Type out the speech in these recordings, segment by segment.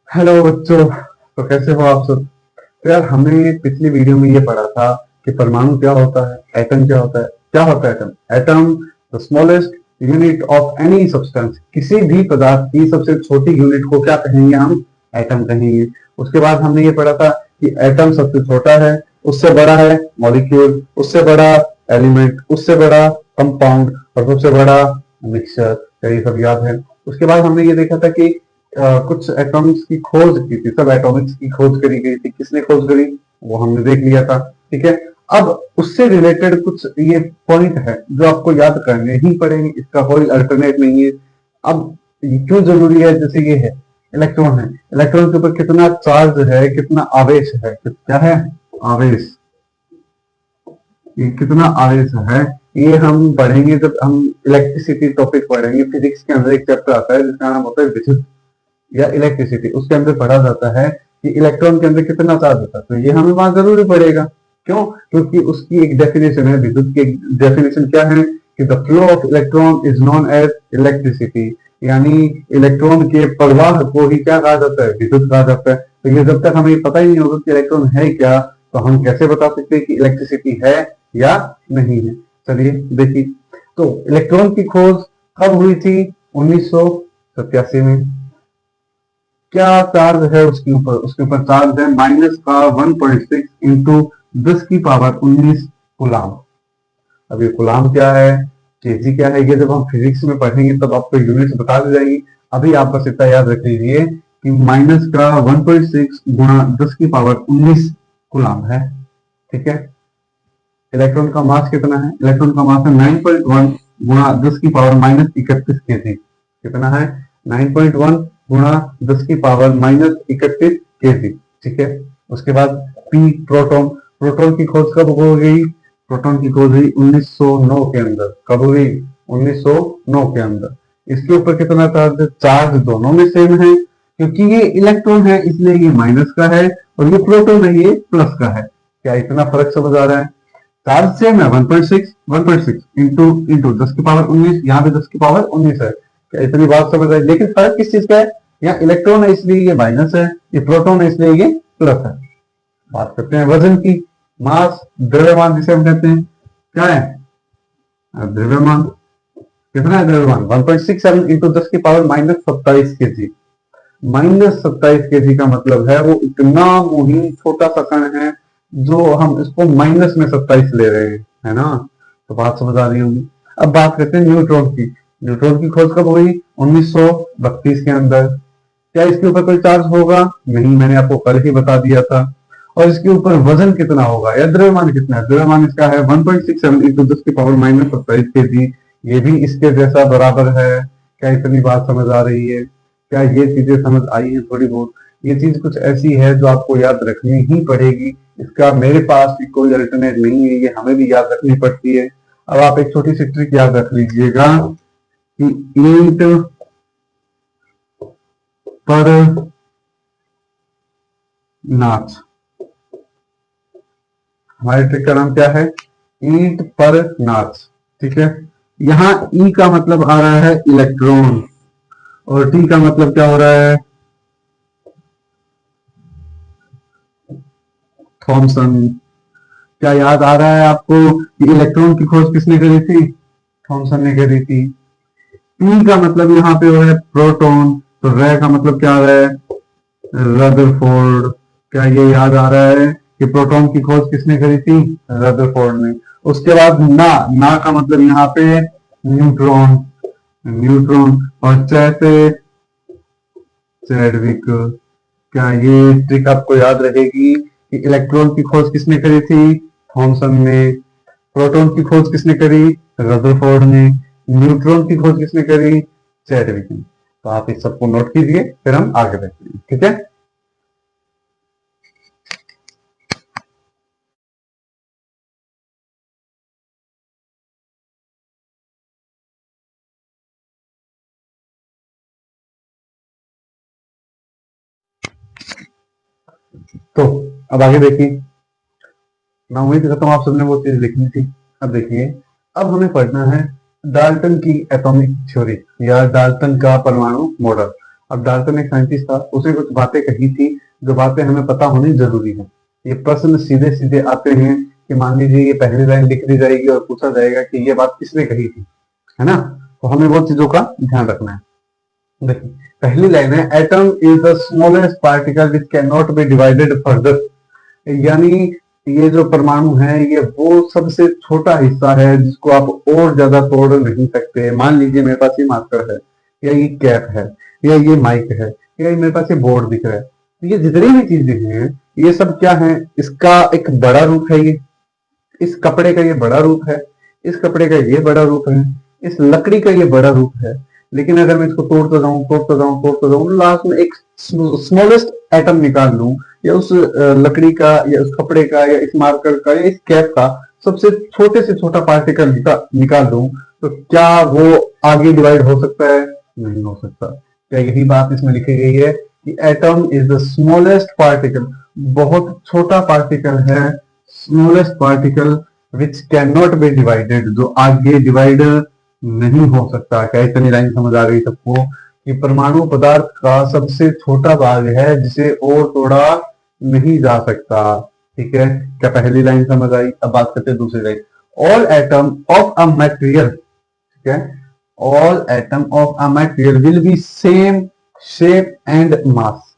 Hello बच्चों। तो कैसे हो आप सब। तो यार हमने पिछली वीडियो में ये पढ़ा था कि परमाणु क्या होता है, एटम क्या होता है। क्या होता है atom? Atom the smallest unit of any substance. किसी भी पदार्थ की सबसे छोटी यूनिट को क्या कहेंगे हम? एटम कहेंगे। उसके बाद हमने ये पढ़ा था कि एटम सबसे छोटा है, उससे बड़ा है मॉलिक्यूल, उससे बड़ा एलिमेंट, उससे बड़ा कंपाउंड और सबसे बड़ा मिक्सचर। ये सब याद है। उसके बाद हमने ये देखा था कि कुछ एटॉमिक्स की खोज की थी, सब एटॉमिक्स की खोज करी गई थी। किसने खोज करी? वो हमने देख लिया था। ठीक है। अब उससे रिलेटेड कुछ ये पॉइंट है जो आपको याद करने ही पड़ेंगे, इसका कोई अल्टरनेट नहीं है। अब ये क्यों जरूरी है? जैसे ये है इलेक्ट्रॉन है, इलेक्ट्रॉन के ऊपर कितना चार्ज है, कितना आवेश है, क्या है? आवेश। ये कितना आवेश है ये हम पढ़ेंगे जब हम इलेक्ट्रिसिटी टॉपिक पढ़ेंगे। फिजिक्स के अंदर एक चैप्टर आता है जिसका नाम होता है विद्युत या इलेक्ट्रिसिटी। उसके अंदर पढ़ा जाता है कि इलेक्ट्रॉन के अंदर कितना चार्ज होता है। तो ये हमें वहां जरूरी पड़ेगा। क्यों? क्योंकि उसकी एक डेफिनेशन है, विद्युत की डेफिनेशन क्या है कि the flow of electron is known as electricity. यानी इलेक्ट्रॉन के प्रवाह को ही क्या कहा जाता है? विद्युत कहा जाता है। तो ये जब तक हमें पता ही नहीं होगा कि इलेक्ट्रॉन है क्या, तो हम कैसे बता सकते हैं कि इलेक्ट्रिसिटी है या नहीं है। चलिए देखिए, तो इलेक्ट्रॉन की खोज कब हुई थी? 1987 में। क्या चार्ज है उसके ऊपर? उसके ऊपर चार्ज है माइनस का 1.6 इंटू 10 की पावर 19 गुलाम। अब ये गुलाम क्या है, केजी क्या है, ये जब हम फिजिक्स में पढ़ेंगे तब आपको यूनिट्स बता दी जाएगी। अभी आप बस इतना याद रख लीजिए कि माइनस का 1.6 गुणा 10 की पावर 19 गुलाम है। ठीक है। इलेक्ट्रॉन का मास कितना है? इलेक्ट्रॉन का मास है 9.1 गुणा 10 की पावर -31 के जी। कितना है? 9.1 गुणा 10 की पावर -31 के जी। ठीक है। उसके बाद पी प्रोटॉन। प्रोटॉन की खोज कब हो गई? प्रोटॉन की खोज हुई 1909 के अंदर। कब हुई? 1909 के अंदर। इसके ऊपर कितना चार्ज है? चार्ज दोनों में सेम है, क्योंकि ये इलेक्ट्रॉन है इसलिए ये माइनस का है और ये प्रोटॉन है ये प्लस का है। क्या इतना फर्क समझ आ रहा है? चार्ज सेम है 1.6 इंटू इंटू 10 की पावर 19। यहाँ पे 10 की पावर 19 है। क्या इतनी बात समझ आई? लेकिन फर्क किस चीज का है? यहाँ इलेक्ट्रॉन है इसलिए ये माइनस है, ये प्रोटॉन है इसलिए ये प्लस है। बात करते हैं वजन की। मास, द्रव्यमान जिसे हम कहते हैं, क्या है? द्रव्यमान। कितना है द्रव्यमान? 1.67 इंटू 10 की पावर -27 के जी। -27 के जी का मतलब है वो इतना मुहिम छोटा सा कण है जो हम इसको माइनस में 27 ले रहे हैं, है ना। तो बात समझ आ रही होगी। अब बात करते हैं न्यूट्रॉन की। न्यूट्रॉन की खोज कब हुई? 1932 के अंदर। क्या इसके ऊपर कोई चार्ज होगा? नहीं, मैंने आपको कल ही बता दिया था। और इसके ऊपर वजन कितना होगा या द्रव्यमान कितना है? द्रव्यमान इसका है 1.67 इंटू 10 की पावर -27 के जी। ये भी इसके जैसा बराबर है। क्या इतनी बात समझ आ रही है? क्या ये चीजें समझ आई है थोड़ी बहुत? ये चीज कुछ ऐसी है जो आपको याद रखनी ही पड़ेगी। इसका मेरे पास भी कोई अल्टरनेट नहीं है, ये हमें भी याद रखनी पड़ती है। अब आप एक छोटी सी ट्रिक याद रख लीजिएगा कि ईंट पर नाच। हमारी ट्रिक का नाम क्या है? ईंट पर नाच। ठीक है। यहाँ ई का मतलब आ रहा है इलेक्ट्रॉन और टी का मतलब क्या हो रहा है? थॉमसन। क्या याद आ रहा है आपको कि इलेक्ट्रॉन की खोज किसने करी थी? थॉमसन ने करी थी। पी का मतलब यहाँ पे हो है प्रोटॉन, तो रे का मतलब क्या आ रहा है? रदरफोर्ड। क्या ये याद आ रहा है कि प्रोटॉन की खोज किसने करी थी? रदरफोर्ड ने। उसके बाद ना, ना का मतलब यहाँ पे न्यूट्रॉन, न्यूट्रॉन। और चैसे चैडविक। क्या ये ट्रिक आपको याद रहेगी कि इलेक्ट्रॉन की खोज किसने करी थी? थॉमसन ने। प्रोटॉन की खोज किसने करी? रदरफोर्ड ने। न्यूट्रॉन की खोज किसने करी? चैडविक ने। तो आप इस सबको नोट कीजिए, फिर हम आगे देखते हैं। ठीक है। तो अब आगे देखिए। मैं उम्मीद करता हूँ आप सबने वो चीज लिखनी थी। अब देखिए, अब हमें पढ़ना है डाल्टन की एटॉमिक थ्योरी या डाल्टन का परमाणु मॉडल। अब डाल्टन एक साइंटिस्ट था, उसने कुछ बातें कही थी जो बातें हमें पता होनी जरूरी है। ये प्रश्न सीधे सीधे आते हैं कि मान लीजिए ये पहली लाइन लिख दी जाएगी और पूछा जाएगा कि ये बात किसने कही थी, है ना। तो हमें वो चीजों का ध्यान रखना है। देखिए पहली लाइन है, atom is the smallest particle which can not be divided further. यानी ये जो परमाणु है ये वो सबसे छोटा हिस्सा है जिसको आप और ज्यादा तोड़ नहीं सकते। मान लीजिए मेरे पास ये मार्कर है, या ये कैप है, या ये माइक है, या मेरे पास ये बोर्ड दिख रहा है। तो ये जितनी भी चीजें हैं ये सब क्या है, इसका एक बड़ा रूप है। ये इस कपड़े का ये बड़ा रूप है, इस कपड़े का ये बड़ा रूप है, इस लकड़ी का ये बड़ा रूप है। लेकिन अगर मैं इसको तोड़ता जाऊं तोड़ता जाऊं तोड़ता जाऊं, लास्ट में एक स्मॉलेस्ट एटम निकाल लूं, या उस लकड़ी का या उस कपड़े का या इस मार्कर का या इस कैप का सबसे छोटे से छोटा पार्टिकल निकाल लूं, तो क्या वो आगे डिवाइड हो सकता है? नहीं हो सकता। क्या यही बात इसमें लिखी गई है कि atom is the smallest particle, बहुत छोटा पार्टिकल है, smallest particle which can not be divided, जो आगे डिवाइड नहीं हो सकता। क्या इतनी लाइन समझ आ गई सबको कि परमाणु पदार्थ का सबसे छोटा भाग है जिसे और तोड़ा नहीं जा सकता। ठीक है, क्या पहली लाइन समझ आई? अब बात करते हैं दूसरी line. All atom of a material, ठीक है, all atom of a material will be same shape and mass.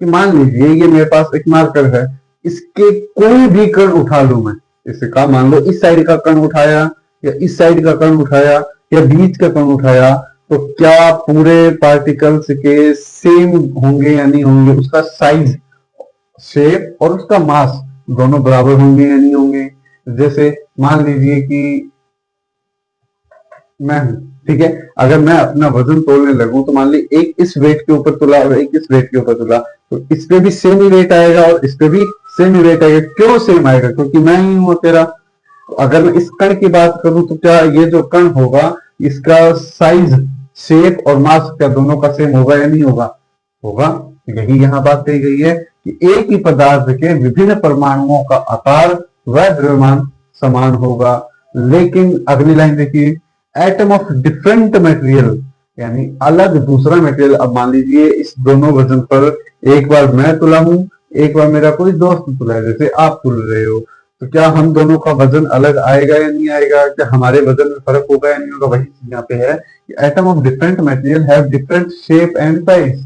कि मान लीजिए ये मेरे पास एक मार्कर है, इसके कोई भी कण उठा लूं मैं, इसका मान लो इस साइड का कण उठाया या इस साइड का कण उठाया या बीच का कण उठाया, तो क्या पूरे पार्टिकल्स के सेम होंगे या नहीं होंगे? उसका साइज, शेप और उसका मास दोनों बराबर होंगे या नहीं होंगे? जैसे मान लीजिए कि मैं हूं, ठीक है, अगर मैं अपना वजन तोलने लगूं तो मान ली एक इस वेट के ऊपर तुला और एक इस वेट के ऊपर तुला, तो इस पे भी सेम ही वेट आएगा और इस पे भी सेम ही वेट आएगा। क्यों सेम आएगा? क्योंकि मैं ही हूं तेरा। अगर मैं इस कण की बात करूं तो क्या ये जो कण होगा इसका साइज, शेप और मास क्या दोनों का सेम होगा या नहीं होगा? होगा। यही यहाँ बात कही गई है कि एक ही पदार्थ के विभिन्न परमाणुओं का आकार व द्रव्यमान समान होगा। लेकिन अगली लाइन देखिए, एटम ऑफ डिफरेंट मटेरियल, यानी अलग दूसरा मटेरियल। अब मान लीजिए इस दोनों वजन पर एक बार मैं तुला हूं, एक बार मेरा कोई दोस्त तुला है, जैसे आप तुल रहे हो, तो क्या हम दोनों का वजन अलग आएगा या नहीं आएगा? क्या हमारे वजन में फर्क होगा या नहीं होगा? वही चीज यहाँ पे है कि atom of different material have different shape and size,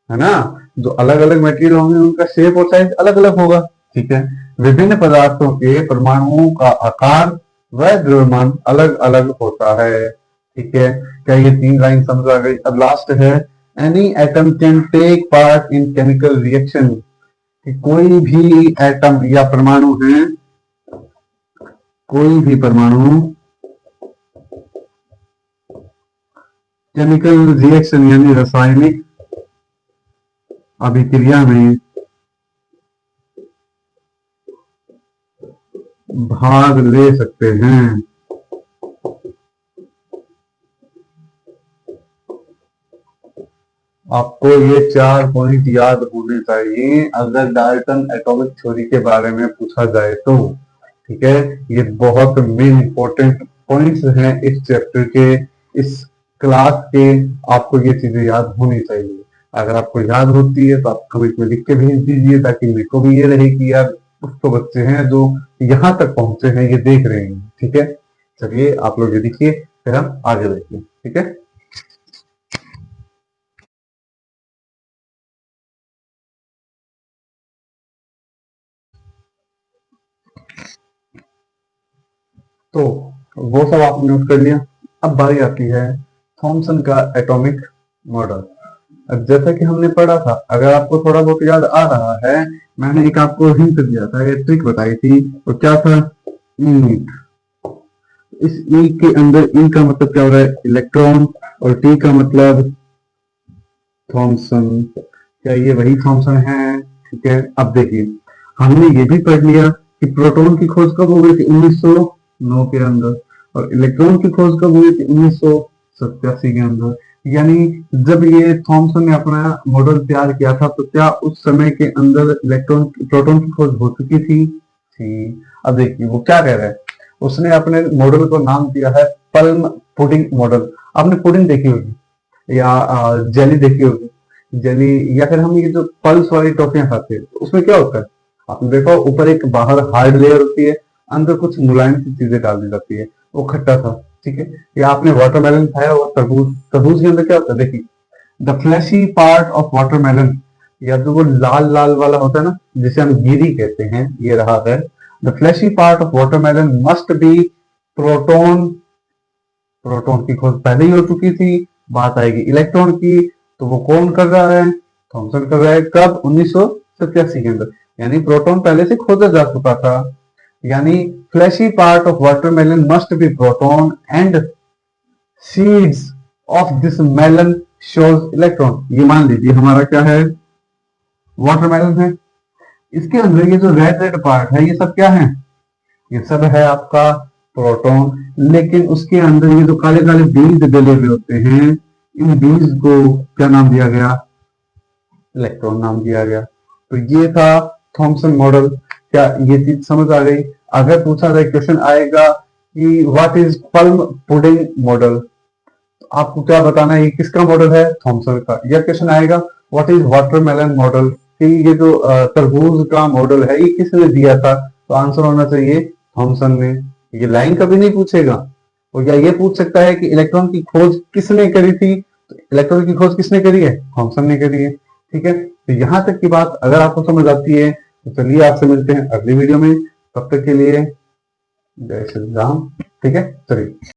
है ना। जो अलग अलग मटेरियल होंगे उनका शेप और साइज अलग अलग होगा। ठीक है, विभिन्न पदार्थों के परमाणुओं का आकार व द्रव्यमान अलग अलग होता है। ठीक है, क्या ये तीन लाइन समझ आ गई? अब लास्ट है, any atom can take part in chemical reaction. कोई भी एटम या परमाणु है, कोई भी परमाणु केमिकल रिएक्शन यानी रासायनिक अभिक्रिया में भाग ले सकते हैं। आपको ये 4 पॉइंट याद होने चाहिए अगर डाल्टन एटॉमिक थ्योरी के बारे में पूछा जाए तो। ठीक है, ये बहुत मेन इंपॉर्टेंट पॉइंट्स हैं इस चैप्टर के, इस क्लास के। आपको ये चीजें याद होनी चाहिए। अगर आपको याद होती है तो आप कमेंट में लिख के भेज दीजिए, ताकि मेरे को भी ये रहे कि यार कुछ तो बच्चे हैं जो यहाँ तक पहुंचे हैं, ये देख रहे हैं। ठीक है, चलिए आप लोग ये देखिए, फिर हम आगे देखिए। ठीक है, तो वो सब आपने नोट कर लिया। अब बारी आती है थॉमसन का एटॉमिक मॉडल। अब जैसा कि हमने पढ़ा था, अगर आपको थोड़ा बहुत याद आ रहा है, मैंने एक आपको हिंट दिया था, ये ट्रिक बताई थी, तो क्या था? ई। इस ई के अंदर ई का मतलब क्या हो रहा है? इलेक्ट्रॉन, और टी का मतलब थॉमसन। क्या ये वही थॉमसन है? ठीक है, अब देखिए, हमने ये भी पढ़ लिया कि प्रोटॉन की खोज कब हो गई थी? 1909 के अंदर, और इलेक्ट्रॉन की खोज कब हुई थी? 1987 के अंदर। यानी जब ये थॉमसन ने अपना मॉडल तैयार किया था, तो क्या उस समय के अंदर इलेक्ट्रॉन प्रोटॉन की खोज हो चुकी थी? अब देखिए वो क्या कह रहा है, उसने अपने मॉडल को नाम दिया है पल्म पुडिंग मॉडल। आपने पुडिंग देखी होगी या जेली देखी होगी, जली, या फिर हम ये जो पल्स वाली टॉफियां खाते हैं तो उसमें क्या होता है, आपने देखा ऊपर एक बाहर हार्ड लेयर होती है, अंदर कुछ मुलायम सी चीजें डाल दी जाती है, वो खट्टा था, ठीक है। या आपने वाटरमेलन खाया हुआ, तरबूज, तरबूज के अंदर क्या होता है, देखिए the fleshy part of watermelon, या जो वो लाल लाल वाला होता है ना, जिसे हम गिरी कहते हैं, ये रहा है। The fleshy part of watermelon must be proton, proton की खोज पहले ही हो चुकी थी, बात आएगी इलेक्ट्रॉन की, तो वो कौन कर रहा है, थॉमसन कर रहा है, कब, 1987 के अंदर, यानी प्रोटॉन पहले से खोजा जा चुका था। यानी fleshy part of watermelon must be proton and seeds of this melon shows electron. ये मान लीजिए हमारा क्या है, वाटरमेलन है, इसके अंदर ये जो रेड रेड पार्ट है ये सब क्या है, ये सब है आपका प्रोटॉन, लेकिन उसके अंदर ये जो काले काले बीज डले हुए होते हैं, इन बीज को क्या नाम दिया गया, इलेक्ट्रॉन नाम दिया गया। तो ये था थॉमसन मॉडल। क्या ये चीज समझ आ गई? अगर पूछा जाए, क्वेश्चन आएगा कि what is plum pudding model, तो आपको क्या बताना है, ये किसका मॉडल है, थॉमसन का। या क्वेश्चन आएगा व्हाट इज वाटरमेलन मॉडल, कि ये जो तरबूज का मॉडल है ये किसने दिया था, तो आंसर होना चाहिए थॉमसन ने। ये लाइन कभी नहीं पूछेगा। और या ये पूछ सकता है कि इलेक्ट्रॉन की खोज किसने करी थी, तो इलेक्ट्रॉन की खोज किसने करी है, थॉमसन ने करी है, ठीक है। तो यहां तक की बात अगर आपको समझ आती है तो चलिए आपसे मिलते हैं अगली वीडियो में, तब तक के लिए जय श्री राम, ठीक है, चलिए।